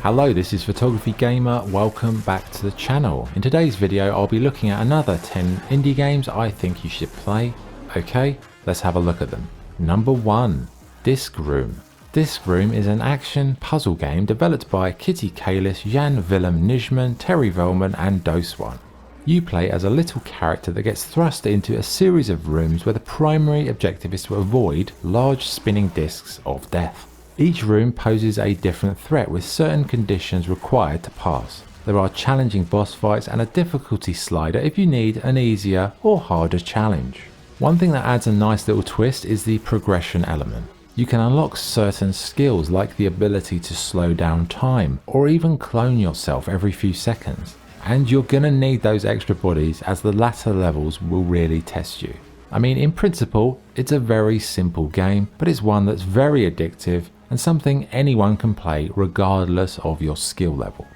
Hello, this is Photography Gamer, welcome back to the channel. In today's video I'll be looking at another 10 indie games I think you should play. Okay, let's have a look at them. Number 1. Disc Room. Disc Room is an action puzzle game developed by Kitty Kalis, Jan Willem Nijman, Terry Velman and Doswan. You play as a little character that gets thrust into a series of rooms where the primary objective is to avoid large spinning discs of death. Each room poses a different threat with certain conditions required to pass. There are challenging boss fights and a difficulty slider if you need an easier or harder challenge. One thing that adds a nice little twist is the progression element. You can unlock certain skills like the ability to slow down time or even clone yourself every few seconds. And you're gonna need those extra bodies as the latter levels will really test you. I mean, in principle, it's a very simple game, but it's one that's very addictive and something anyone can play regardless of your skill level.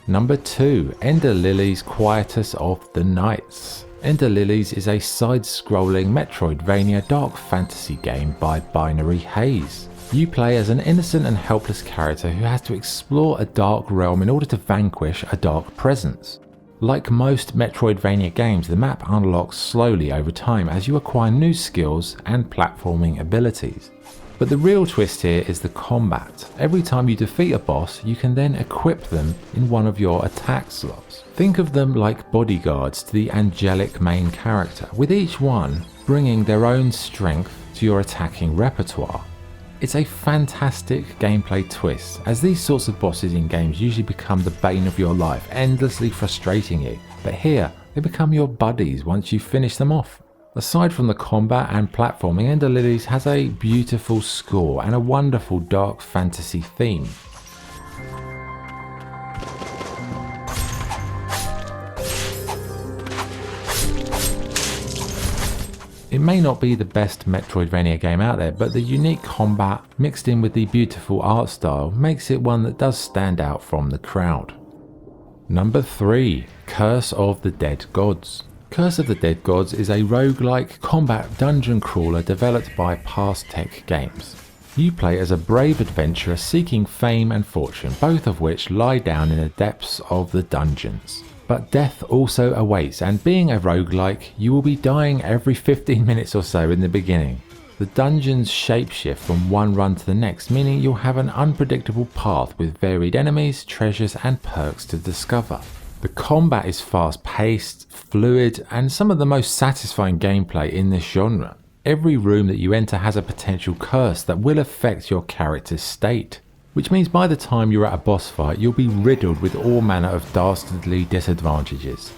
Number 2. Ender Lillies Quietus of the Nights. Ender Lillies is a side-scrolling Metroidvania dark fantasy game by Binary Haze. You play as an innocent and helpless character who has to explore a dark realm in order to vanquish a dark presence. Like most Metroidvania games, the map unlocks slowly over time as you acquire new skills and platforming abilities. But the real twist here is the combat. Every time you defeat a boss, you can then equip them in one of your attack slots. Think of them like bodyguards to the angelic main character, with each one bringing their own strength to your attacking repertoire. It's a fantastic gameplay twist, as these sorts of bosses in games usually become the bane of your life, endlessly frustrating you, but here they become your buddies once you finish them off. Aside from the combat and platforming, Ender Lillies has a beautiful score and a wonderful dark fantasy theme. It may not be the best Metroidvania game out there, but the unique combat mixed in with the beautiful art style makes it one that does stand out from the crowd. Number 3. Curse of the Dead Gods. Curse of the Dead Gods is a roguelike combat dungeon crawler developed by Past Tech Games. You play as a brave adventurer seeking fame and fortune, both of which lie down in the depths of the dungeons. But death also awaits, and being a roguelike, you will be dying every 15 minutes or so in the beginning. The dungeons shapeshift from one run to the next, meaning you'll have an unpredictable path with varied enemies, treasures and perks to discover. The combat is fast paced, fluid and some of the most satisfying gameplay in this genre. Every room that you enter has a potential curse that will affect your character's state, which means by the time you're at a boss fight you'll be riddled with all manner of dastardly disadvantages.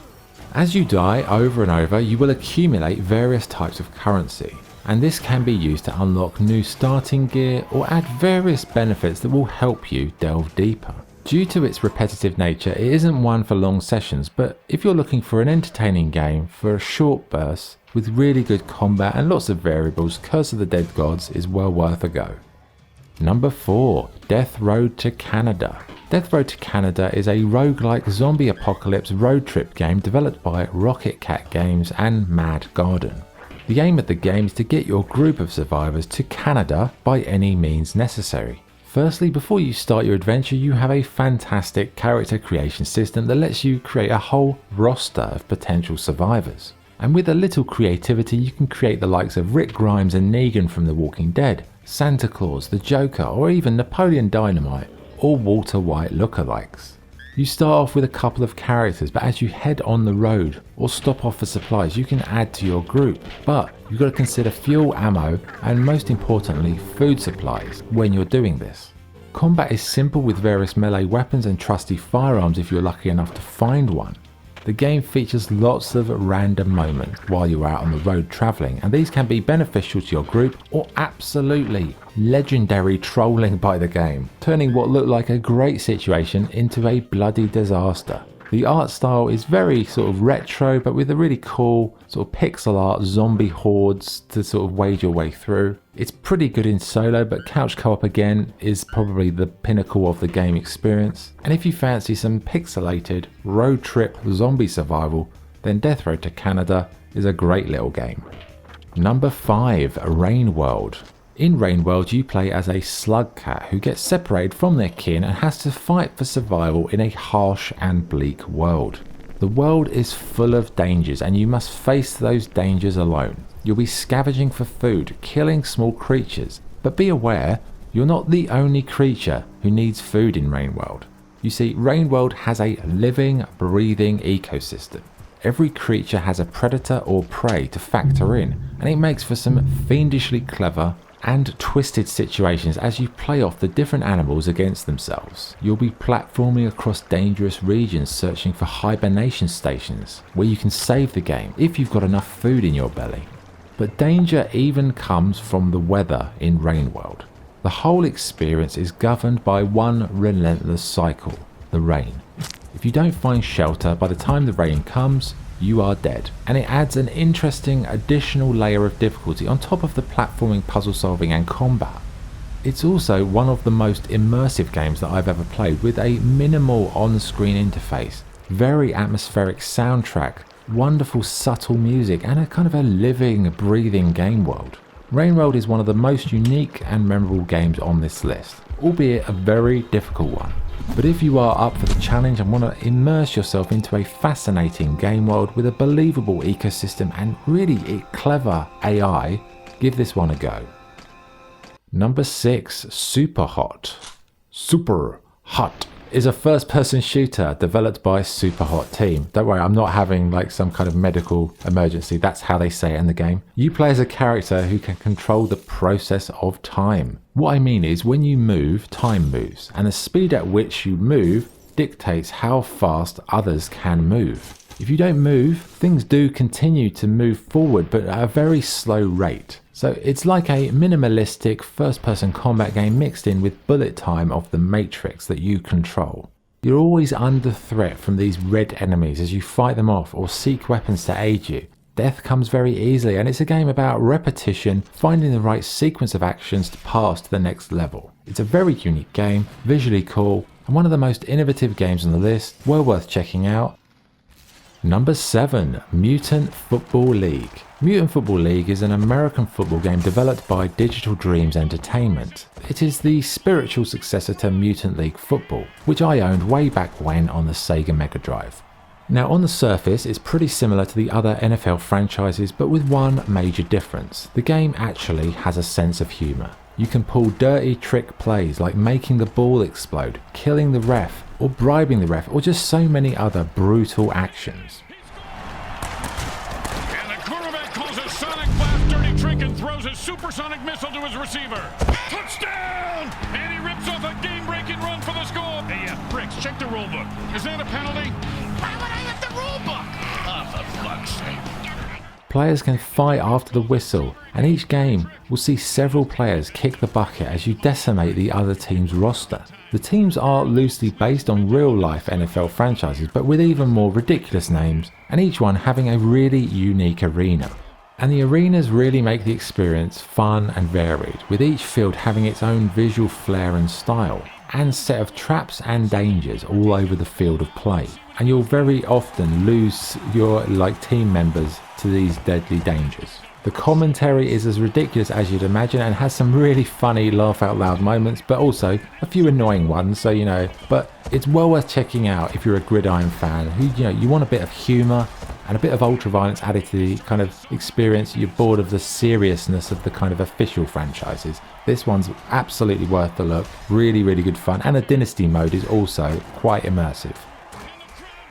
As you die over and over, you will accumulate various types of currency, and this can be used to unlock new starting gear or add various benefits that will help you delve deeper. Due to its repetitive nature, it isn't one for long sessions, but if you're looking for an entertaining game for a short burst with really good combat and lots of variables, Curse of the Dead Gods is well worth a go. Number 4. Death Road to Canada. Death Road to Canada is a roguelike zombie apocalypse road trip game developed by Rocket Cat Games and Mad Garden. The aim of the game is to get your group of survivors to Canada by any means necessary. Firstly, before you start your adventure, you have a fantastic character creation system that lets you create a whole roster of potential survivors. And with a little creativity, you can create the likes of Rick Grimes and Negan from The Walking Dead, Santa Claus, the Joker, or even Napoleon Dynamite, or Walter White lookalikes. You start off with a couple of characters, but as you head on the road or stop off for supplies, you can add to your group. But you've got to consider fuel, ammo, and most importantly, food supplies when you're doing this. Combat is simple with various melee weapons and trusty firearms if you're lucky enough to find one. The game features lots of random moments while you're out on the road travelling, and these can be beneficial to your group or absolutely legendary trolling by the game, turning what looked like a great situation into a bloody disaster. The art style is very sort of retro, but with a really cool sort of pixel art zombie hordes to sort of wade your way through. It's pretty good in solo, but couch co-op again is probably the pinnacle of the game experience. And if you fancy some pixelated road trip zombie survival, then Death Road to Canada is a great little game. Number 5. Rain World. In Rain World, you play as a slug cat who gets separated from their kin and has to fight for survival in a harsh and bleak world. The world is full of dangers and you must face those dangers alone. You'll be scavenging for food, killing small creatures, but be aware, you're not the only creature who needs food in Rain World. You see, Rain World has a living, breathing ecosystem. Every creature has a predator or prey to factor in, and it makes for some fiendishly clever and twisted situations as you play off the different animals against themselves. You'll be platforming across dangerous regions searching for hibernation stations where you can save the game if you've got enough food in your belly. But danger even comes from the weather in Rain World. The whole experience is governed by one relentless cycle, the rain. If you don't find shelter by the time the rain comes, you are dead, and it adds an interesting additional layer of difficulty on top of the platforming, puzzle solving and combat. It's also one of the most immersive games that I've ever played, with a minimal on-screen interface, very atmospheric soundtrack, wonderful subtle music and a kind of a living, breathing game world. Rain World is one of the most unique and memorable games on this list, albeit a very difficult one. But if you are up for the challenge and want to immerse yourself into a fascinating game world with a believable ecosystem and really clever AI, give this one a go. Number 6, Superhot. Superhot is a first-person shooter developed by Superhot team. Don't worry, I'm not having like some kind of medical emergency. That's how they say it in the game. You play as a character who can control the process of time. What I mean is when you move, time moves, and the speed at which you move dictates how fast others can move. If you don't move, things do continue to move forward, but at a very slow rate. So it's like a minimalistic first-person combat game mixed in with bullet time of the Matrix that you control. You're always under threat from these red enemies as you fight them off or seek weapons to aid you. Death comes very easily, and it's a game about repetition, finding the right sequence of actions to pass to the next level. It's a very unique game, visually cool, and one of the most innovative games on the list, well worth checking out. Number 7, Mutant Football League. Mutant Football League is an American football game developed by Digital Dreams Entertainment. It is the spiritual successor to Mutant League Football, which I owned way back when on the Sega Mega Drive. Now on the surface it's pretty similar to the other NFL franchises, but with one major difference. The game actually has a sense of humour. You can pull dirty trick plays like making the ball explode, killing the ref, or bribing the ref, or just so many other brutal actions. And the quarterback calls a sonic blast dirty trick and throws a supersonic missile to his receiver. Touchdown! And he rips off a game-breaking run for the score. Hey, Bricks, check the rule book. Is that a penalty? Why would I have the rule book? Oh, for fuck's sake. Players can fight after the whistle, and each game will see several players kick the bucket as you decimate the other team's roster. The teams are loosely based on real-life NFL franchises, but with even more ridiculous names, and each one having a really unique arena. And the arenas really make the experience fun and varied, with each field having its own visual flair and style, and set of traps and dangers all over the field of play. And you'll very often lose your team members to these deadly dangers. The commentary is as ridiculous as you'd imagine and has some really funny laugh out loud moments, but also a few annoying ones, so but it's well worth checking out if you're a Gridiron fan who you want a bit of humour and a bit of ultra-violence added to the kind of experience. You're bored of the seriousness of the kind of official franchises. This one's absolutely worth the look, really good fun, and the Dynasty mode is also quite immersive.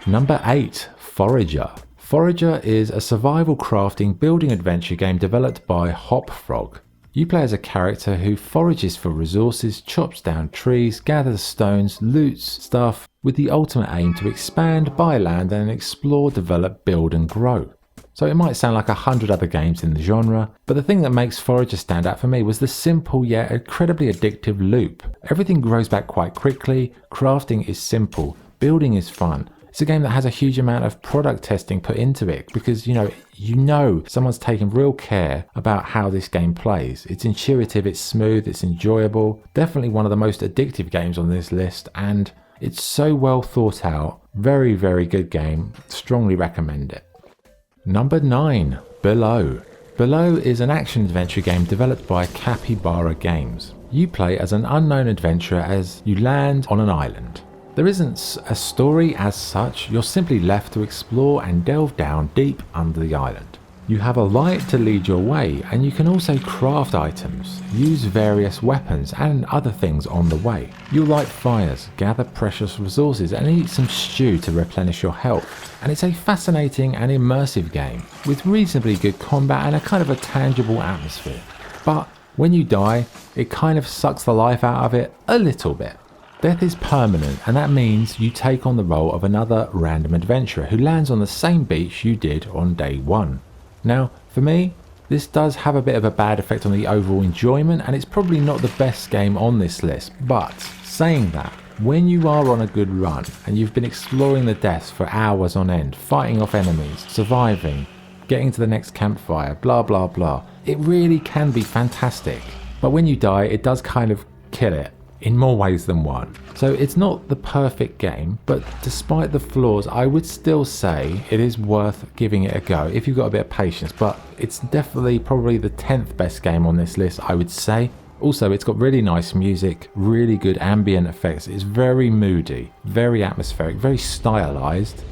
Number 8, Forager. Forager is a survival crafting building adventure game developed by Hopfrog. You play as a character who forages for resources, chops down trees, gathers stones, loots stuff, with the ultimate aim to expand, buy land and explore, develop, build and grow. So it might sound like 100 other games in the genre, but the thing that makes Forager stand out for me was the simple yet incredibly addictive loop. Everything grows back quite quickly, crafting is simple, building is fun. It's a game that has a huge amount of product testing put into it because you know someone's taken real care about how this game plays. It's intuitive, it's smooth, it's enjoyable. Definitely one of the most addictive games on this list, and it's so well thought out. Very good game. Strongly recommend it. Number 9, Below. Below is an action-adventure game developed by Capybara Games. You play as an unknown adventurer as you land on an island. There isn't a story as such, you're simply left to explore and delve down deep under the island. You have a light to lead your way, and you can also craft items, use various weapons and other things on the way. You'll light fires, gather precious resources and eat some stew to replenish your health. And it's a fascinating and immersive game with reasonably good combat and a kind of a tangible atmosphere. But when you die, it kind of sucks the life out of it a little bit. Death is permanent, and that means you take on the role of another random adventurer who lands on the same beach you did on day one. Now, for me, this does have a bit of a bad effect on the overall enjoyment, and it's probably not the best game on this list, but saying that, when you are on a good run and you've been exploring the depths for hours on end, fighting off enemies, surviving, getting to the next campfire, blah blah blah, it really can be fantastic. But when you die, it does kind of kill it in more ways than one. So it's not the perfect game, but despite the flaws, I would still say it is worth giving it a go if you've got a bit of patience. But it's definitely probably the 10th best game on this list, I would say. Also, it's got really nice music, really good ambient effects. It's very moody, very atmospheric, very stylized.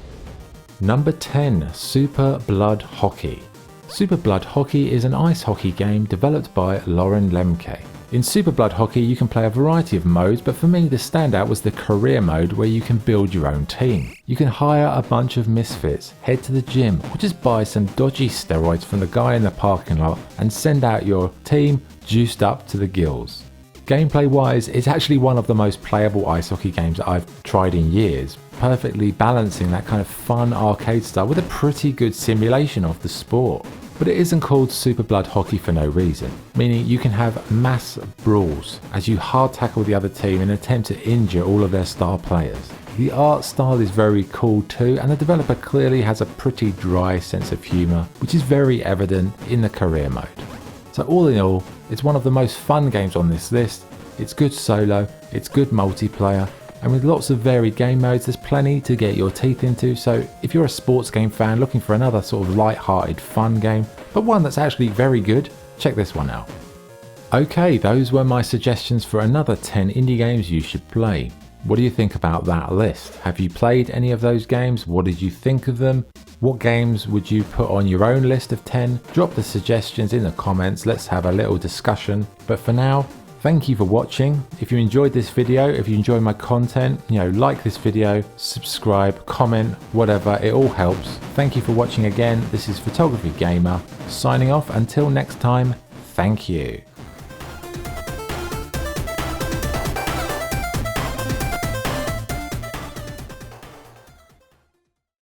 Number 10, Super Blood Hockey. Super Blood Hockey is an ice hockey game developed by Lauren Lemke. In Super Blood Hockey you can play a variety of modes, but for me the standout was the career mode where you can build your own team. You can hire a bunch of misfits, head to the gym, or just buy some dodgy steroids from the guy in the parking lot and send out your team juiced up to the gills. Gameplay wise, it's actually one of the most playable ice hockey games that I've tried in years, perfectly balancing that kind of fun arcade style with a pretty good simulation of the sport. But it isn't called Super Blood Hockey for no reason, meaning you can have mass brawls as you hard tackle the other team in an attempt to injure all of their star players. The art style is very cool too, and the developer clearly has a pretty dry sense of humour, which is very evident in the career mode. So all in all, it's one of the most fun games on this list. It's good solo, it's good multiplayer, and with lots of varied game modes, there's plenty to get your teeth into. So if you're a sports game fan looking for another sort of light-hearted fun game, but one that's actually very good, check this one out. Okay, those were my suggestions for another 10 indie games you should play. What do you think about that list? Have you played any of those games? What did you think of them? What games would you put on your own list of 10? Drop the suggestions in the comments, let's have a little discussion. But for now, thank you for watching. If you enjoyed this video, if you enjoy my content, like this video, subscribe, comment, whatever, it all helps. Thank you for watching again. This is Photography Gamer, signing off until next time. Thank you.